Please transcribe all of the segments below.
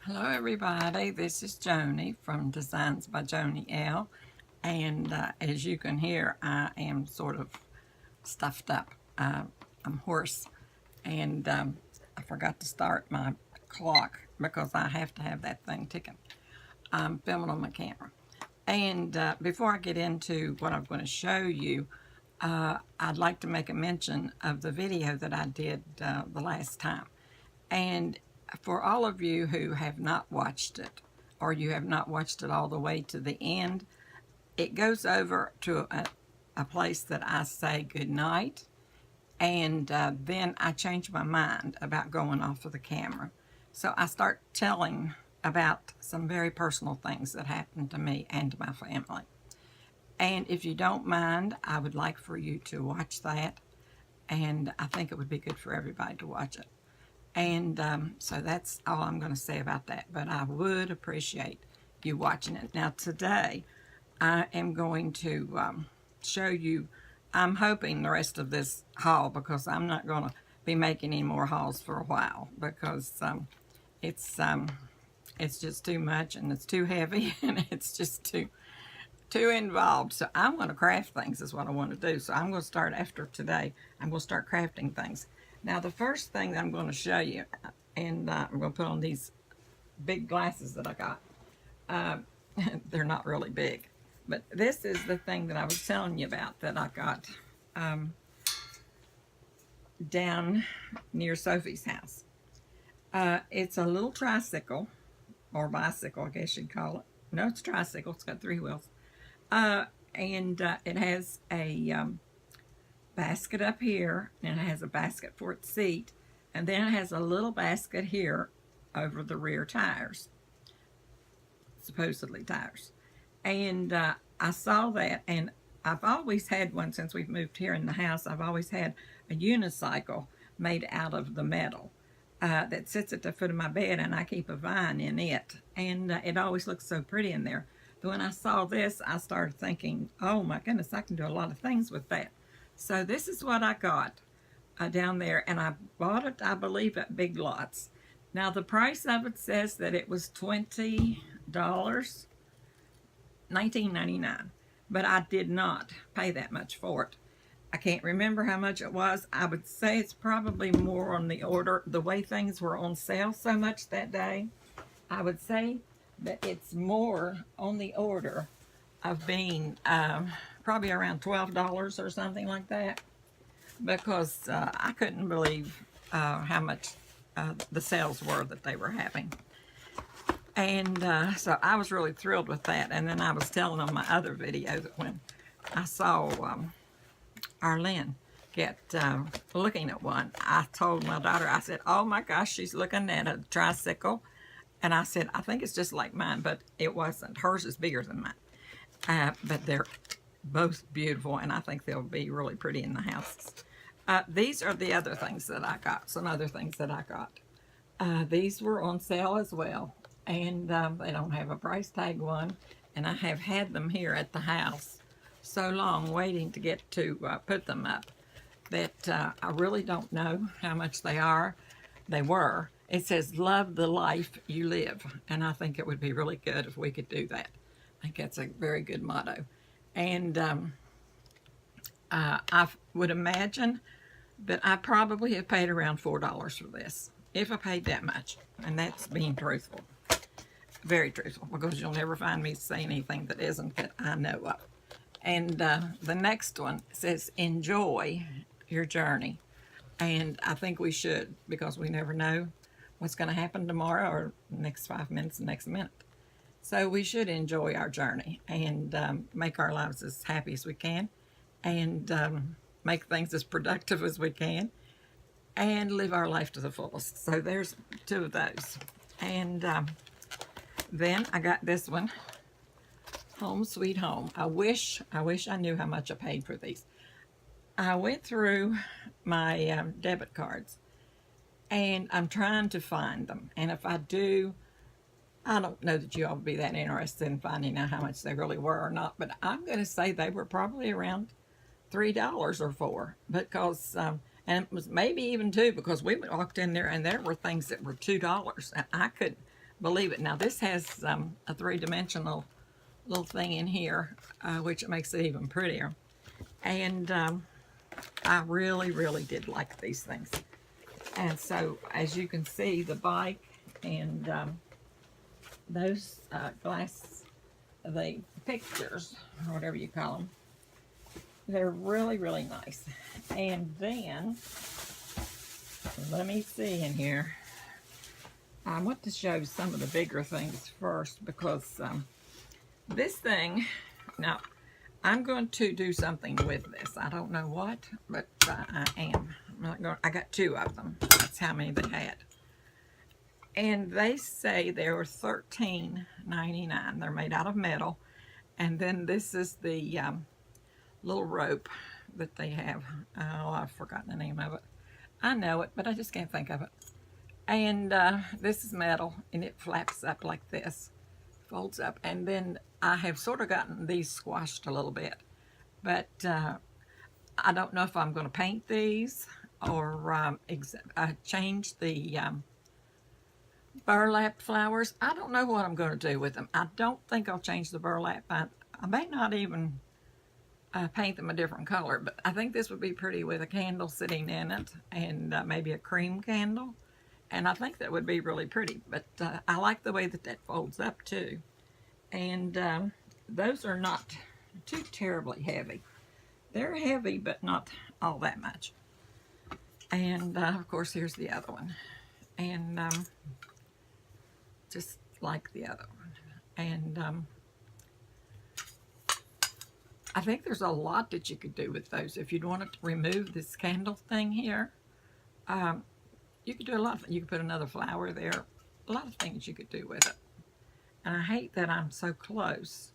Hello everybody, this is Joni from Designs by Joni L. And as you can hear, I am sort of stuffed up. I'm hoarse and I forgot to start my clock because I have to have that thing ticking. I'm filming on my camera. And before I get into what I'm going to show you, I'd like to make a mention of the video that I did the last time. And for all of you who have not watched it, or you have not watched it all the way to the end, it goes over to a place that I say good night, and then I change my mind about going off of the camera. So I start telling about some very personal things that happened to me and to my family. And if you don't mind, I would like for you to watch that, and I think it would be good for everybody to watch it. And so that's all I'm going to say about that. But I would appreciate you watching it. Now today, I am going to show you, I'm hoping the rest of this haul, because I'm not going to be making any more hauls for a while, because it's just too much and it's too heavy and it's just too involved. So I'm going to craft things is what I want to do. So I'm going to start after today. I'm going to start crafting things. Now the first thing that I'm going to show you, and I'm going to put on these big glasses that I got. They're not really big, but this is the thing that I was telling you about that I got down near Sophie's house. It's a little tricycle, or bicycle I guess you'd call it. No, it's a tricycle. It's got 3 wheels. And it has a basket up here, and it has a basket for its seat, and then it has a little basket here over the rear tires, supposedly tires. And I saw that, and I've always had one since we've moved here in the house. I've always had a unicycle made out of the metal that sits at the foot of my bed, and I keep a vine in it, and it always looks so pretty in there. But when I saw this, I started thinking, oh my goodness, I can do a lot of things with that. So this is what I got down there, and I bought it, I believe, at Big Lots. Now the price of it says that it was $20, $19.99, but I did not pay that much for it. I can't remember how much it was. I would say it's probably more on the order, the way things were on sale so much that day. I would say that it's more on the order of being probably around $12 or something like that, because I couldn't believe how much the sales were that they were having. And so I was really thrilled with that. And then I was telling on my other video that when I saw Arlene get looking at one, I told my daughter, I said, oh my gosh, she's looking at a tricycle. And I said, I think it's just like mine, but it wasn't. Hers is bigger than mine. But they're both beautiful, and I think they'll be really pretty in the house. These are the other things that I got, some other things that I got. These were on sale as well, and they don't have a price tag one, and I have had them here at the house so long waiting to get to put them up that I really don't know how much they are. They were. It says, love the life you live, and I think it would be really good if we could do that. I think that's a very good motto. And I would imagine that I probably have paid around $4 for this, if I paid that much. And that's being truthful. Very truthful, because you'll never find me saying anything that isn't that I know of. And the next one says, enjoy your journey. And I think we should, because we never know what's going to happen tomorrow or the next 5 minutes, the next minute. So we should enjoy our journey and make our lives as happy as we can, and make things as productive as we can, and live our life to the fullest. So there's 2 of those. And then I got this one, Home Sweet Home. I wish I knew how much I paid for these. I went through my debit cards, and I'm trying to find them. And if I do, I don't know that you all would be that interested in finding out how much they really were or not, but I'm going to say they were probably around $3 or $4, because, and it was maybe even 2, because we walked in there and there were things that were $2, and I couldn't believe it. Now this has a three-dimensional little thing in here, which makes it even prettier. And I really did like these things. And so, as you can see, the bike and those the pictures, or whatever you call them, they're really nice. And then, let me see in here. I want to show some of the bigger things first, because this thing, now, I'm going to do something with this. I don't know what, but I am. I got two of them. That's how many they had. And they say they were $13.99. They're made out of metal. And then this is the little rope that they have. Oh, I've forgotten the name of it. I know it, but I just can't think of it. And this is metal, and it flaps up like this. Folds up. And then I have sort of gotten these squashed a little bit. But I don't know if I'm going to paint these or change the burlap flowers. I don't know what I'm going to do with them. I don't think I'll change the burlap. I may not even paint them a different color, but I think this would be pretty with a candle sitting in it, and maybe a cream candle. And I think that would be really pretty. But I like the way that that folds up too. And those are not too terribly heavy. They're heavy, but not all that much. And of course, here's the other one. And just like the other one. And I think there's a lot that you could do with those. If you'd want to remove this candle thing here, you could do a lot of things. You could put another flower there. A lot of things you could do with it. And I hate that I'm so close.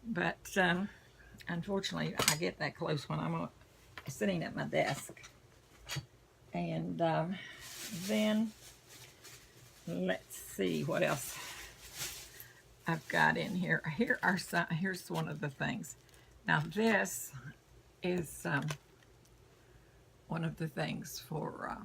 But unfortunately, I get that close when I'm sitting at my desk. And then, let's see what else I've got in here. Here's one of the things. Now this is one of the things for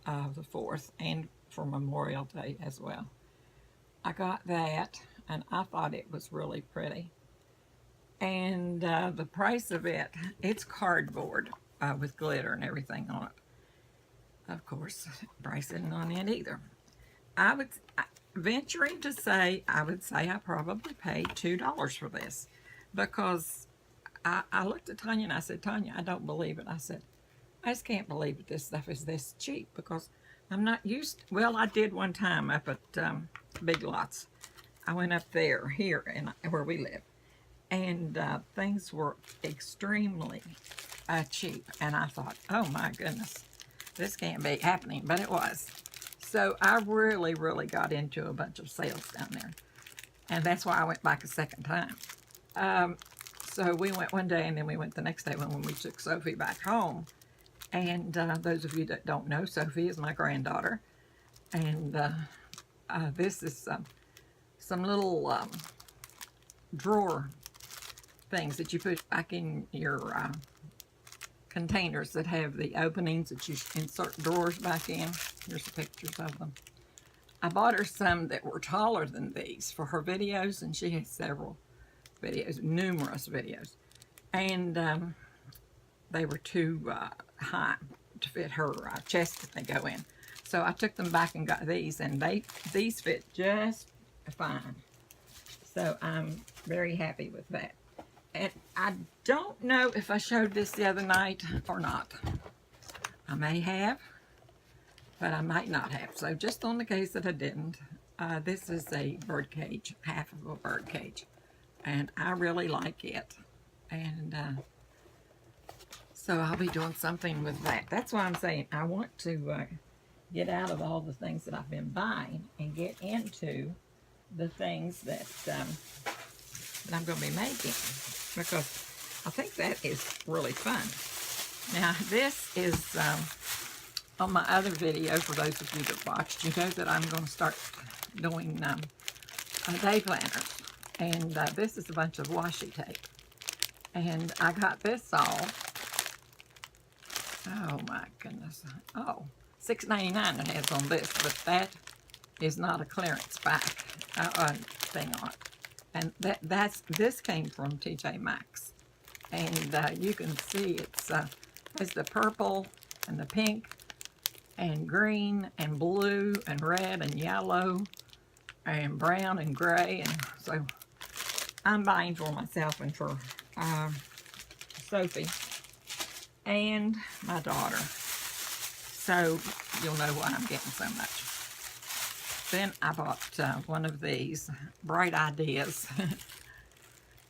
the 4th and for Memorial Day as well. I got that, and I thought it was really pretty. And the price of it, it's cardboard with glitter and everything on it. Of course, price isn't on it either. Venturing to say, I would say I probably paid $2 for this, because I looked at Tanya and I said, Tanya, I don't believe it. I said, I just can't believe that this stuff is this cheap, because I'm not used. Well, I did one time up at Big Lots. I went up here where we live, and things were extremely cheap. And I thought, oh my goodness, this can't be happening, but it was. So I really got into a bunch of sales down there, and that's why I went back a second time. So we went one day, and then we went the next day when we took Sophie back home. And those of you that don't know, Sophie is my granddaughter. And this is some little drawer things that you put back in your containers that have the openings that you insert drawers back in. Here's the pictures of them. I bought her some that were taller than these for her videos, and she has several videos, numerous videos. And they were too high to fit her chest that they go in. So I took them back and got these, and these fit just fine. So I'm very happy with that. And I don't know if I showed this the other night or not. I may have, but I might not have. So just on the case that I didn't, this is a bird cage, half of a bird cage. And I really like it. And so I'll be doing something with that. That's why I'm saying I want to get out of all the things that I've been buying and get into the things that I'm going to be making, because I think that is really fun. Now this is on my other video. For those of you that watched, you know that I'm going to start doing day planners, and this is a bunch of washi tape, and I got this all. Oh my goodness! Oh, $6.99 it has on this, but that is not a clearance back thing on it. And this came from TJ Maxx. And you can see it's the purple and the pink and green and blue and red and yellow and brown and gray. And so I'm buying for myself and for Sophie and my daughter. So you'll know why I'm getting so much. Then I bought one of these, Bright Ideas.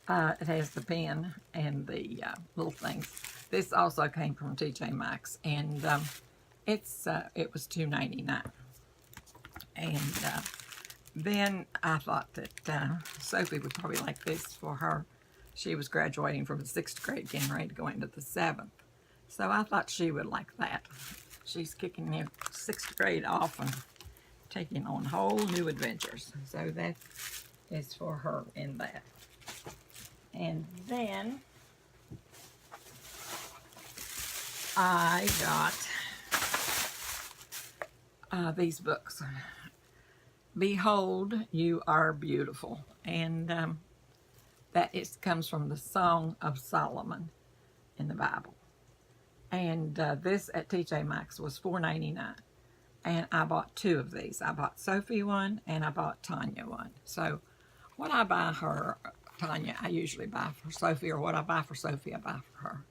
It has the pen and the little things. This also came from TJ Maxx, and it was $2.99. And then I thought that Sophie would probably like this for her. She was graduating from the 6th grade, getting ready to go into the 7th. So I thought she would like that. She's kicking the 6th grade off and taking on whole new adventures. So that is for her in that. And then I got these books. Behold, You Are Beautiful. And comes from the Song of Solomon in the Bible. And this at TJ Maxx was $4.99. And I bought 2 of these. I bought Sophie one and I bought Tanya one. So what I buy her, Tanya, I usually buy for Sophie, or what I buy for Sophie, I buy for her,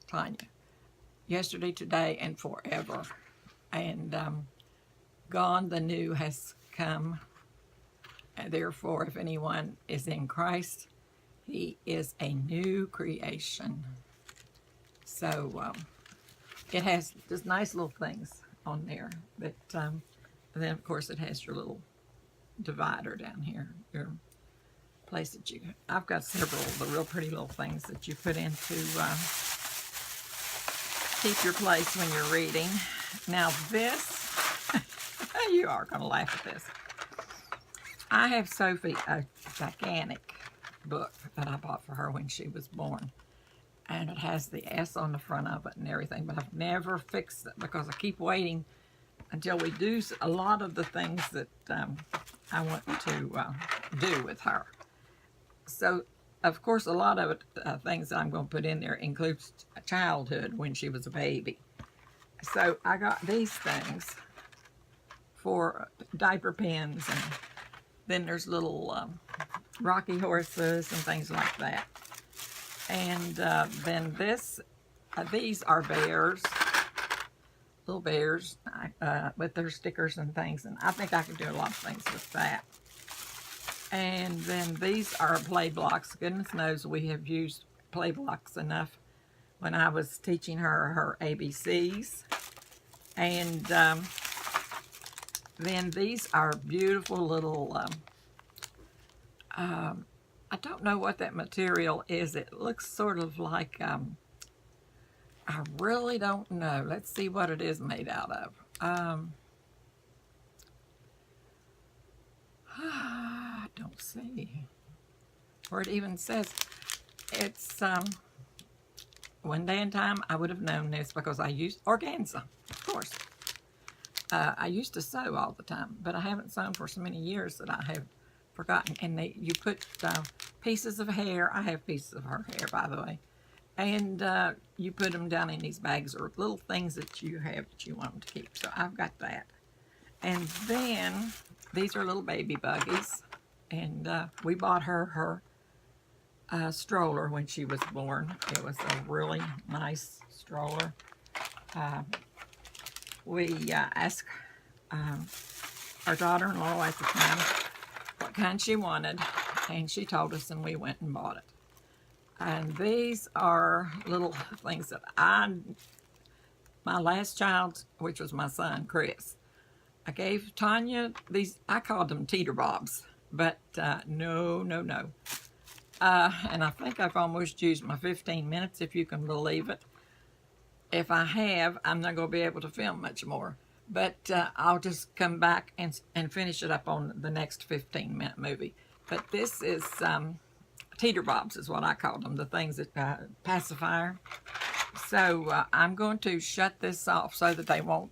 Tanya. Yesterday, Today, and Forever. And Gone the New has come. And therefore, if anyone is in Christ, he is a new creation. So it has just nice little things on there. But then, of course, it has your little divider down here, your place that I've got several of the real pretty little things that you put in to keep your place when you're reading. Now this, you are going to laugh at this. I have Sophie a gigantic book that I bought for her when she was born. And it has the S on the front of it and everything, but I've never fixed it because I keep waiting until we do a lot of the things that I want to do with her. So, of course, a lot of it, things that I'm going to put in there includes childhood when she was a baby. So I got these things for diaper pins, and then there's little rocky horses and things like that. And then these are bears, little bears with their stickers and things. And I think I could do a lot of things with that. And then these are play blocks. Goodness knows we have used play blocks enough when I was teaching her ABCs. And then these are beautiful little, I don't know what that material is. It looks sort of like, I really don't know. Let's see what it is made out of. I don't see where it even says. It's, one day in time I would have known this because I used organza, of course. I used to sew all the time, but I haven't sewn for so many years that I have forgotten. And you put pieces of hair. I have pieces of her hair, by the way. And you put them down in these bags or little things that you have that you want them to keep. So I've got that. And then these are little baby buggies. And we bought her stroller when she was born. It was a really nice stroller. We asked our daughter-in-law at the time what kind she wanted, and she told us, and we went and bought it. And these are little things that my last child, which was my son, Chris, I gave Tanya these. I called them teeter bobs, but no. And I think I've almost used my 15 minutes, if you can believe it. If I have, I'm not going to be able to film much more. But I'll just come back and finish it up on the next 15-minute movie. But this is teeter bobs is what I call them, the things that pacifier. So I'm going to shut this off so that they won't